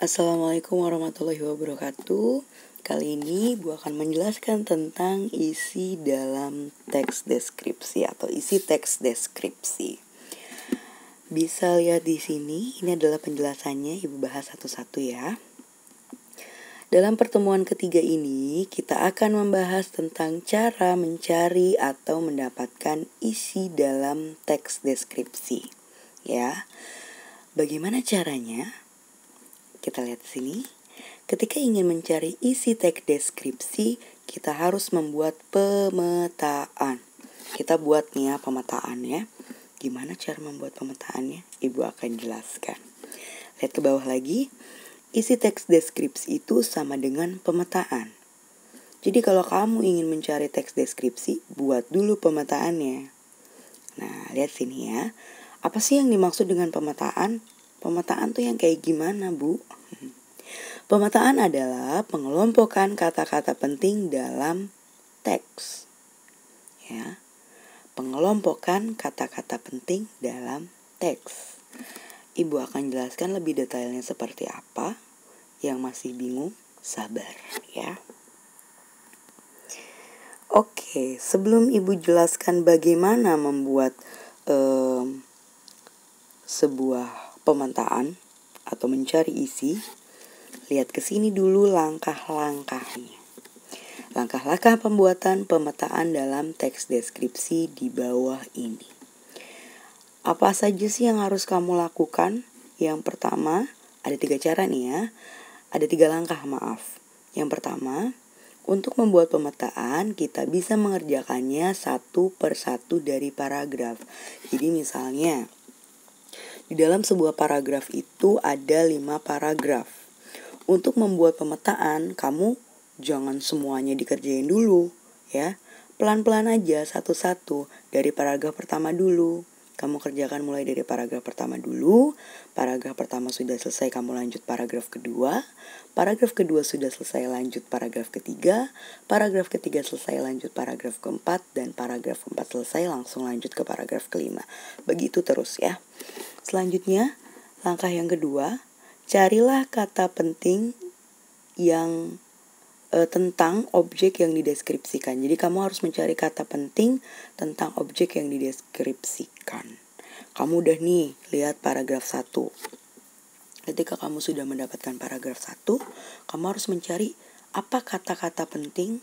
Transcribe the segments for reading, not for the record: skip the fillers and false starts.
Assalamualaikum warahmatullahi wabarakatuh. Kali ini Ibu akan menjelaskan tentang isi dalam teks deskripsi atau isi teks deskripsi. Bisa lihat di sini, ini adalah penjelasannya, Ibu bahas satu-satu ya. Dalam pertemuan ketiga ini, kita akan membahas tentang cara mencari atau mendapatkan isi dalam teks deskripsi. Ya, bagaimana caranya? Kita lihat di sini. Ketika ingin mencari isi teks deskripsi, kita harus membuat pemetaan. Kita buat nih ya pemetaan ya. Gimana cara membuat pemetaannya? Ibu akan jelaskan. Lihat ke bawah lagi. Isi teks deskripsi itu sama dengan pemetaan. Jadi kalau kamu ingin mencari teks deskripsi, buat dulu pemetaannya. Nah, lihat sini ya. Apa sih yang dimaksud dengan pemetaan? Pemetaan tuh yang kayak gimana, Bu? Pemetaan adalah pengelompokan kata-kata penting dalam teks. Ya. Pengelompokan kata-kata penting dalam teks. Ibu akan jelaskan lebih detailnya seperti apa. Yang masih bingung, sabar ya. Oke, sebelum Ibu jelaskan bagaimana membuat sebuah pemetaan atau mencari isi, lihat ke sini dulu langkah-langkahnya. Langkah-langkah pembuatan pemetaan dalam teks deskripsi di bawah ini. Apa saja sih yang harus kamu lakukan? Yang pertama, ada 3 cara nih ya. Ada 3 langkah, maaf. Yang pertama, untuk membuat pemetaan, kita bisa mengerjakannya satu per satu dari paragraf. Jadi misalnya, di dalam sebuah paragraf itu ada 5 paragraf. Untuk membuat pemetaan, kamu jangan semuanya dikerjain dulu ya. Pelan-pelan aja satu-satu dari paragraf pertama dulu. Kamu kerjakan mulai dari paragraf pertama dulu. Paragraf pertama sudah selesai, kamu lanjut paragraf kedua. Paragraf kedua sudah selesai, lanjut paragraf ketiga. Paragraf ketiga selesai, lanjut paragraf keempat. Dan paragraf keempat selesai, langsung lanjut ke paragraf kelima. Begitu terus ya. Selanjutnya, langkah yang kedua, carilah kata penting yang tentang objek yang dideskripsikan. Jadi kamu harus mencari kata penting tentang objek yang dideskripsikan. Kamu udah nih lihat paragraf 1. Ketika kamu sudah mendapatkan paragraf 1, kamu harus mencari apa kata-kata penting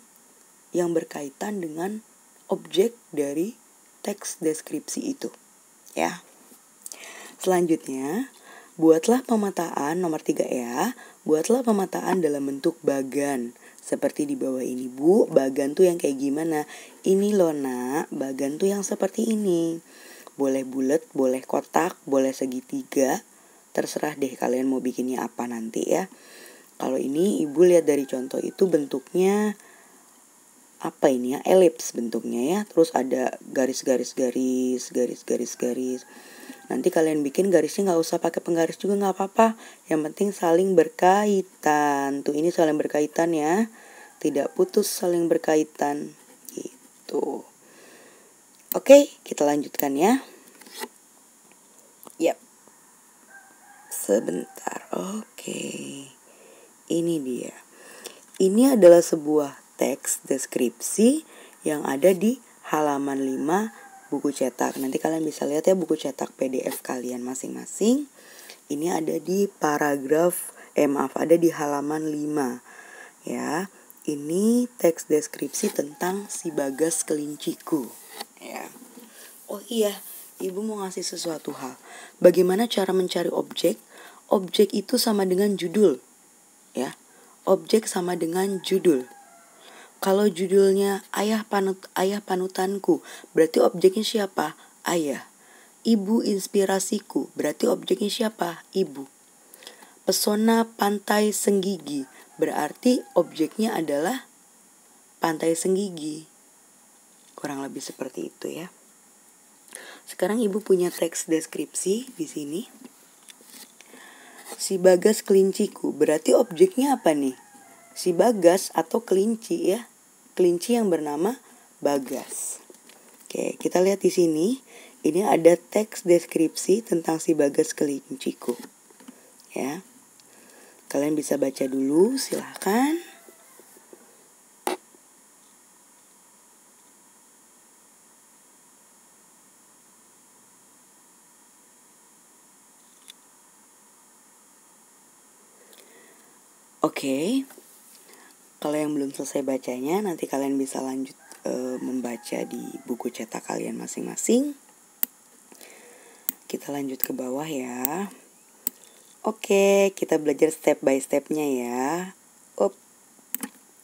yang berkaitan dengan objek dari teks deskripsi itu. Ya. Selanjutnya, buatlah pemetaan nomor 3 ya. Buatlah pemetaan dalam bentuk bagan. Seperti di bawah ini, Bu. Bagan tuh yang kayak gimana? Ini loh nak, bagan tuh yang seperti ini. Boleh bulat, boleh kotak, boleh segitiga. Terserah deh kalian mau bikinnya apa nanti ya. Kalau ini Ibu lihat dari contoh itu bentuknya apa ini ya? Elips bentuknya ya. Terus ada garis-garis. Nanti kalian bikin garisnya gak usah pakai penggaris juga gak apa-apa. Yang penting saling berkaitan. Tuh ini saling berkaitan ya. Tidak putus, saling berkaitan. Gitu. Oke, kita lanjutkan ya. Yap. Sebentar. Oke. Ini dia. Ini adalah sebuah teks deskripsi yang ada di halaman 5 buku cetak. Nanti kalian bisa lihat ya buku cetak PDF kalian masing-masing. Ini ada di ada di halaman 5. Ya, ini teks deskripsi tentang si Bagas Kelinciku. Ya. Oh iya, Ibu mau ngasih sesuatu hal. Bagaimana cara mencari objek? Objek itu sama dengan judul. Ya. Objek sama dengan judul. Kalau judulnya ayah panutanku, berarti objeknya siapa? Ayah. Ibu inspirasiku, berarti objeknya siapa? Ibu. Pesona pantai Senggigi, berarti objeknya adalah pantai Senggigi. Kurang lebih seperti itu ya. Sekarang Ibu punya teks deskripsi di sini. Si Bagas Kelinciku, berarti objeknya apa nih? Si Bagas atau kelinci ya. Kelinci yang bernama Bagas. Oke, kita lihat di sini. Ini ada teks deskripsi tentang si Bagas Kelinciku. Ya. Kalian bisa baca dulu, silahkan. Oke, kalau yang belum selesai bacanya, nanti kalian bisa lanjut membaca di buku cetak kalian masing-masing. Kita lanjut ke bawah ya. Oke, kita belajar step by stepnya ya.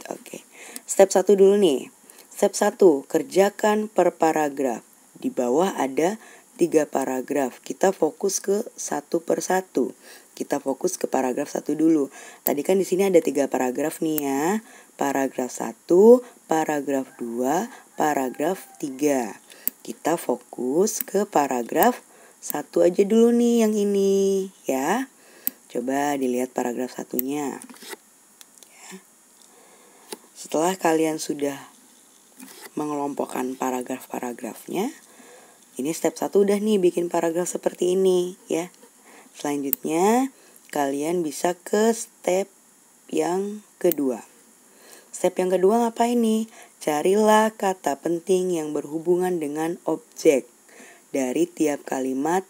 Oke, step 1 dulu nih. Step 1, kerjakan per paragraf. Di bawah ada 3 paragraf. Kita fokus ke satu per satu. Kita fokus ke paragraf 1 dulu. Tadi kan di sini ada 3 paragraf nih ya. Paragraf 1, paragraf 2, paragraf 3. Kita fokus ke paragraf 1 aja dulu nih yang ini ya. Coba dilihat paragraf 1-nya. Setelah kalian sudah mengelompokkan paragraf-paragrafnya, ini step 1 udah nih bikin paragraf seperti ini ya. Selanjutnya kalian bisa ke step yang kedua. Step yang kedua ngapain nih? Carilah kata penting yang berhubungan dengan objek dari tiap kalimat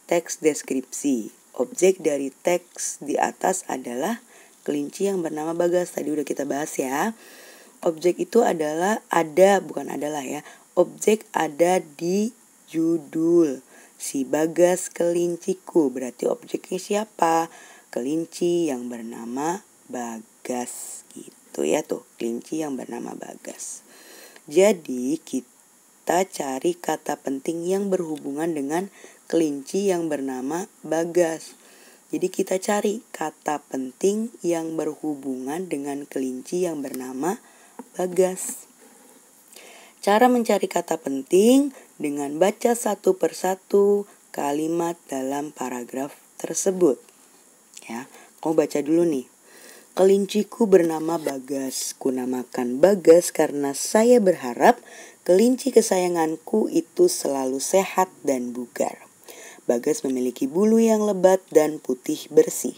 teks deskripsi. Objek dari teks di atas adalah kelinci yang bernama Bagas. Tadi udah kita bahas ya. Objek itu adalah objek ada di judul. Si Bagas kelinciku. Berarti objeknya siapa? Kelinci yang bernama Bagas. Gitu ya tuh. Kelinci yang bernama Bagas. Jadi kita cari kata penting yang berhubungan dengan kelinci yang bernama Bagas. Jadi kita cari kata penting yang berhubungan dengan kelinci yang bernama Bagas. Cara mencari kata penting dengan baca satu persatu kalimat dalam paragraf tersebut. Ya, kau baca dulu nih. Kelinciku bernama Bagas. Kunamakan Bagas karena saya berharap kelinci kesayanganku itu selalu sehat dan bugar. Bagas memiliki bulu yang lebat dan putih bersih.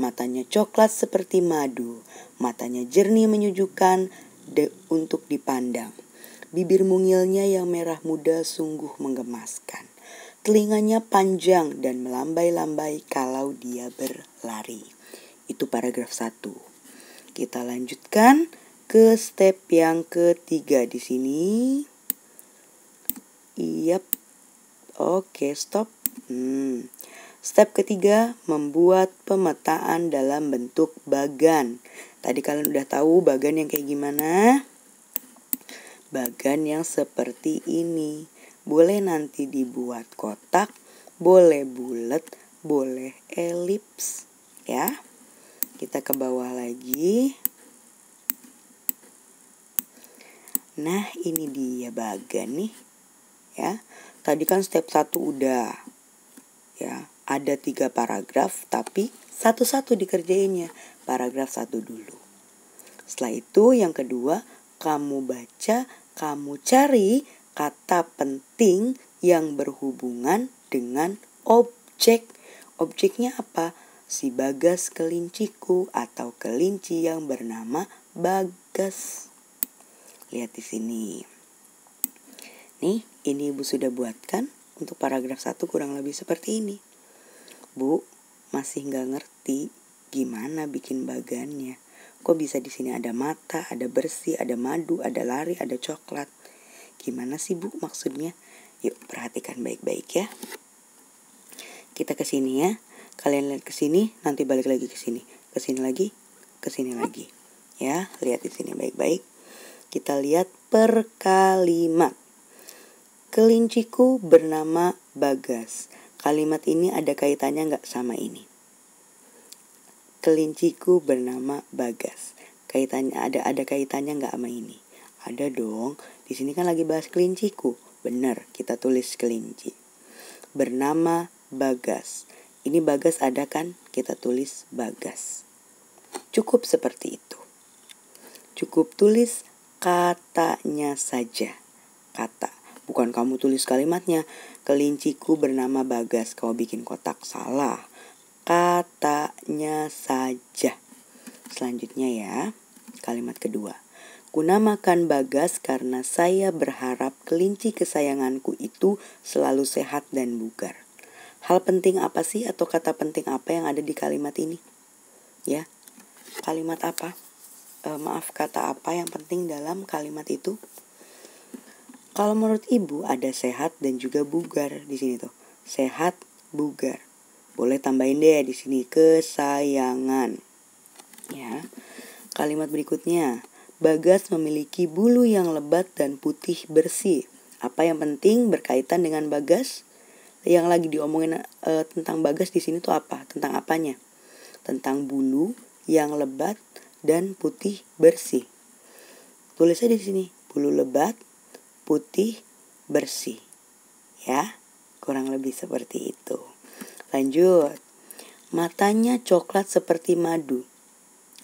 Matanya coklat seperti madu. Matanya jernih menyejukkan untuk dipandang. Bibir mungilnya yang merah muda sungguh menggemaskan. Telinganya panjang dan melambai-lambai kalau dia berlari. Itu paragraf 1. Kita lanjutkan ke step yang ketiga di sini. Oke, stop. Step ketiga, membuat pemetaan dalam bentuk bagan. Tadi kalian udah tahu bagan yang kayak gimana? Bagan yang seperti ini. Boleh nanti dibuat kotak, boleh bulat, boleh elips, ya. Kita ke bawah lagi. Nah, ini dia bagan nih. Ya. Tadi kan step 1 udah. Ya, ada 3 paragraf tapi satu-satu dikerjainnya. Paragraf 1 dulu. Setelah itu yang kedua, kamu baca, kamu cari kata penting yang berhubungan dengan objek. Objeknya apa? Si Bagas kelinciku atau kelinci yang bernama Bagas. Lihat di sini. Nih, ini Ibu sudah buatkan untuk paragraf 1 kurang lebih seperti ini. Bu, masih nggak ngerti gimana bikin bagannya. Kok bisa di sini ada mata, ada bersih, ada madu, ada lari, ada coklat. Gimana sih Bu maksudnya? Yuk perhatikan baik-baik ya. Kita ke sini ya. Kalian lihat ke sini, nanti balik lagi ke sini. Ke sini lagi, ke sini lagi. Ya, lihat di sini baik-baik. Kita lihat per kalimat. Kelinciku bernama Bagas. Kalimat ini ada kaitannya nggak sama ini? Kelinciku bernama Bagas. Kaitannya ada kaitannya nggak sama ini? Ada dong. Di sini kan lagi bahas kelinciku. Benar, kita tulis kelinci. Bernama Bagas. Ini Bagas ada kan? Kita tulis Bagas. Cukup seperti itu. Cukup tulis katanya saja. Kata. Bukan kamu tulis kalimatnya. Kelinciku bernama Bagas. Kau bikin kotak, salah. katanya saja. Selanjutnya ya, kalimat kedua. Kunamakan Bagas karena saya berharap kelinci kesayanganku itu selalu sehat dan bugar. Hal penting apa sih atau kata penting apa yang ada di kalimat ini? Ya, kalimat apa? Kata apa yang penting dalam kalimat itu? Kalau menurut ibu ada sehat dan juga bugar di sini tuh. Sehat, bugar. Boleh tambahin deh di sini kesayangan. Ya. Kalimat berikutnya. Bagas memiliki bulu yang lebat dan putih bersih. Apa yang penting berkaitan dengan Bagas? Yang lagi diomongin tentang Bagas di sini tuh apa? Tentang apanya? Tentang bulu yang lebat dan putih bersih. Tulis aja di sini, bulu lebat, putih, bersih. Ya, kurang lebih seperti itu. Lanjut. Matanya coklat seperti madu.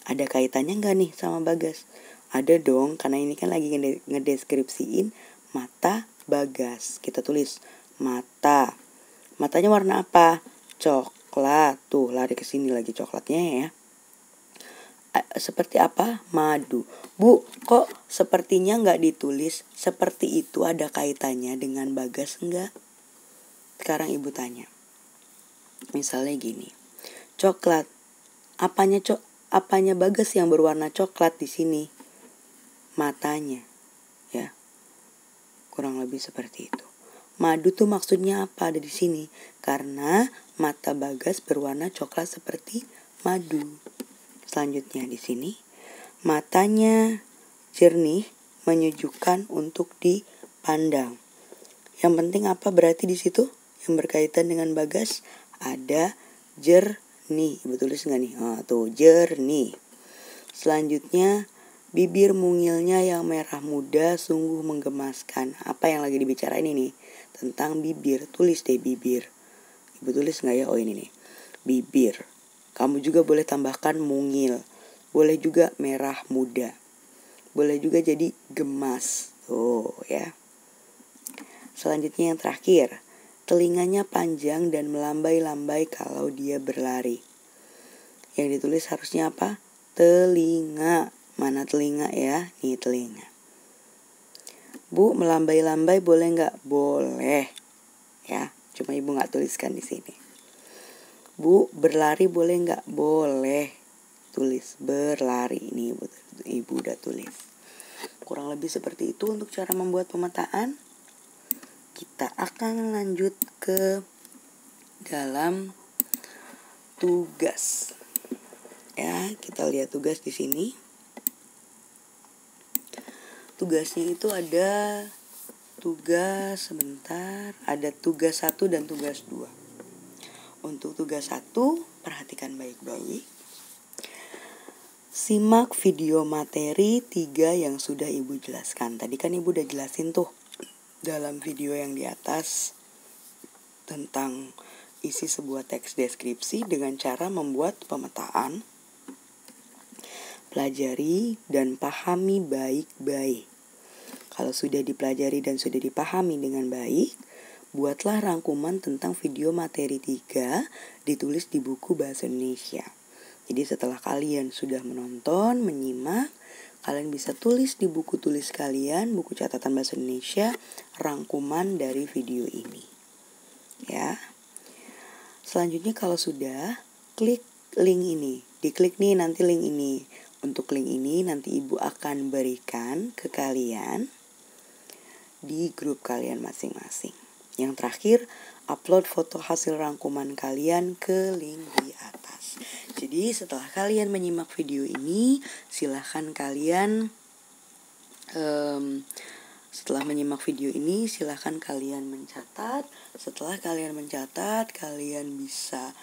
Ada kaitannya nggak nih sama Bagas? Ada dong, karena ini kan lagi ngedeskripsiin mata Bagas. Kita tulis mata. Matanya warna apa? Coklat. Tuh, lari ke sini lagi coklatnya ya. Seperti apa? Madu. Bu, kok sepertinya nggak ditulis seperti itu, ada kaitannya dengan Bagas enggak? Sekarang ibu tanya. Misalnya gini. Coklat. Apanya Bagas yang berwarna coklat di sini? Matanya. Ya. Kurang lebih seperti itu. Madu tuh maksudnya apa ada di sini? Karena mata Bagas berwarna coklat seperti madu. Selanjutnya di sini, matanya jernih, menyejukkan untuk dipandang. Yang penting apa berarti di situ? Yang berkaitan dengan Bagas ada jernih. Ibu tulis nggak nih? Tuh jernih. Selanjutnya, bibir mungilnya yang merah muda sungguh menggemaskan. Apa yang lagi dibicarain ini? Tentang bibir. Tulis deh bibir. Ibu tulis nggak ya? Oh ini nih, bibir. Kamu juga boleh tambahkan mungil. Boleh juga merah muda. Boleh juga jadi gemas. Tuh ya. Selanjutnya yang terakhir. Telinganya panjang dan melambai-lambai kalau dia berlari. Yang ditulis harusnya apa? Telinga. Mana telinga ya? Nih telinga. Bu, melambai-lambai boleh nggak? Boleh. Ya, cuma ibu nggak tuliskan di sini. Bu, berlari boleh nggak? Boleh. Tulis berlari. Ini ibu udah tulis. Kurang lebih seperti itu untuk cara membuat pemetaan. Kita akan lanjut ke dalam tugas. Ya, kita lihat tugas di sini. Tugasnya itu ada ada tugas 1 dan tugas 2. Untuk tugas 1, perhatikan baik-baik. Simak video materi 3 yang sudah ibu jelaskan. Tadi kan ibu udah jelasin tuh dalam video yang di atas tentang isi sebuah teks deskripsi dengan cara membuat pemetaan. Pelajari dan pahami baik-baik. Kalau sudah dipelajari dan sudah dipahami dengan baik, buatlah rangkuman tentang video materi 3 ditulis di buku Bahasa Indonesia. Jadi setelah kalian sudah menonton, menyimak, kalian bisa tulis di buku tulis kalian, buku catatan Bahasa Indonesia, rangkuman dari video ini. Ya. Selanjutnya kalau sudah, klik link ini. Diklik nih nanti link ini. Untuk link ini nanti ibu akan berikan ke kalian di grup kalian masing-masing. Yang terakhir, upload foto hasil rangkuman kalian ke link di atas. Jadi setelah kalian menyimak video ini, silahkan kalian mencatat. Setelah kalian mencatat, kalian bisa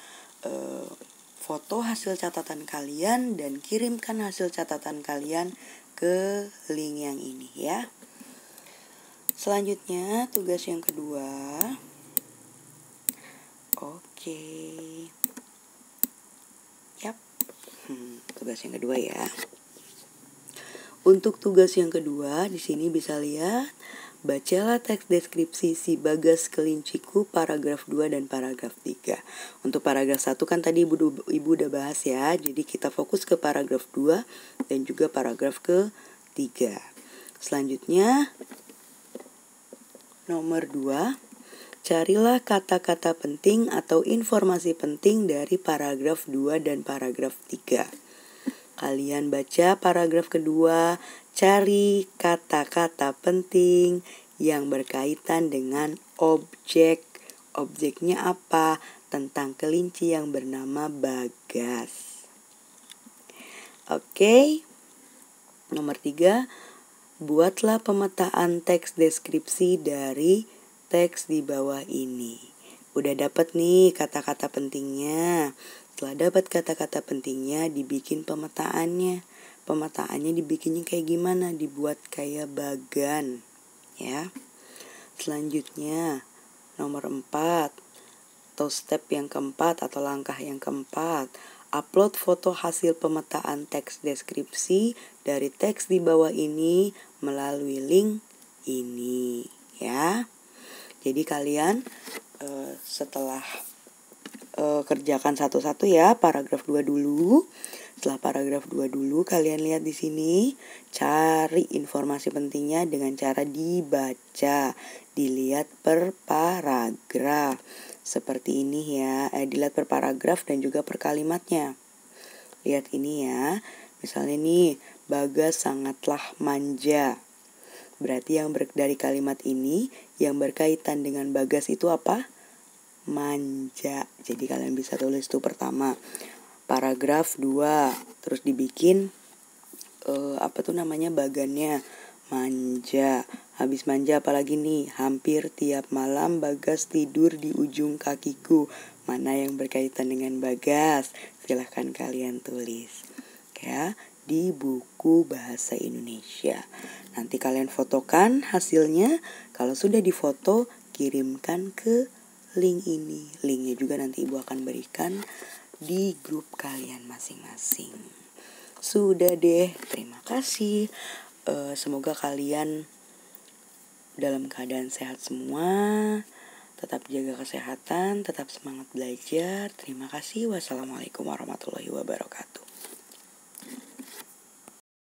foto hasil catatan kalian dan kirimkan hasil catatan kalian ke link yang ini ya. Selanjutnya tugas yang kedua. Oke. Yap. Tugas yang kedua ya. Untuk tugas yang kedua, di sini bisa lihat, bacalah teks deskripsi si Bagas Kelinciku paragraf 2 dan paragraf 3. Untuk paragraf 1 kan tadi ibu udah bahas ya, jadi kita fokus ke paragraf 2 dan juga paragraf ke-3. Selanjutnya, nomor 2, carilah kata-kata penting atau informasi penting dari paragraf 2 dan paragraf 3. Kalian baca paragraf kedua, cari kata-kata penting yang berkaitan dengan objek. Objeknya apa? Tentang kelinci yang bernama Bagas. Oke. Nomor 3, buatlah pemetaan teks deskripsi dari teks di bawah ini. Udah dapat nih kata-kata pentingnya. Setelah dapat kata-kata pentingnya, dibikin pemetaannya. Pemetaannya dibikinnya kayak gimana? Dibuat kayak bagan, ya. Selanjutnya, nomor 4, atau step yang keempat atau langkah yang keempat. Upload foto hasil pemetaan teks deskripsi dari teks di bawah ini melalui link ini, ya. Jadi kalian setelah kerjakan satu-satu ya, paragraf 2 dulu. Setelah paragraf 2 dulu, kalian lihat di sini, cari informasi pentingnya dengan cara dibaca, dilihat per paragraf. Seperti ini ya, dilihat per paragraf dan juga per kalimatnya. Lihat ini ya, misalnya nih, Bagas sangatlah manja. Berarti yang dari kalimat ini yang berkaitan dengan Bagas itu apa? Manja. Jadi kalian bisa tulis tuh pertama paragraf 2, terus dibikin bagannya manja. Habis manja apalagi nih? Hampir tiap malam Bagas tidur di ujung kakiku. Mana yang berkaitan dengan Bagas? Silahkan kalian tulis ya di buku bahasa Indonesia. Nanti kalian fotokan hasilnya. Kalau sudah difoto, kirimkan ke link ini. Linknya juga nanti ibu akan berikan di grup kalian masing-masing. Sudah deh, terima kasih. Semoga kalian dalam keadaan sehat semua. Tetap jaga kesehatan, tetap semangat belajar. Terima kasih. Wassalamualaikum warahmatullahi wabarakatuh.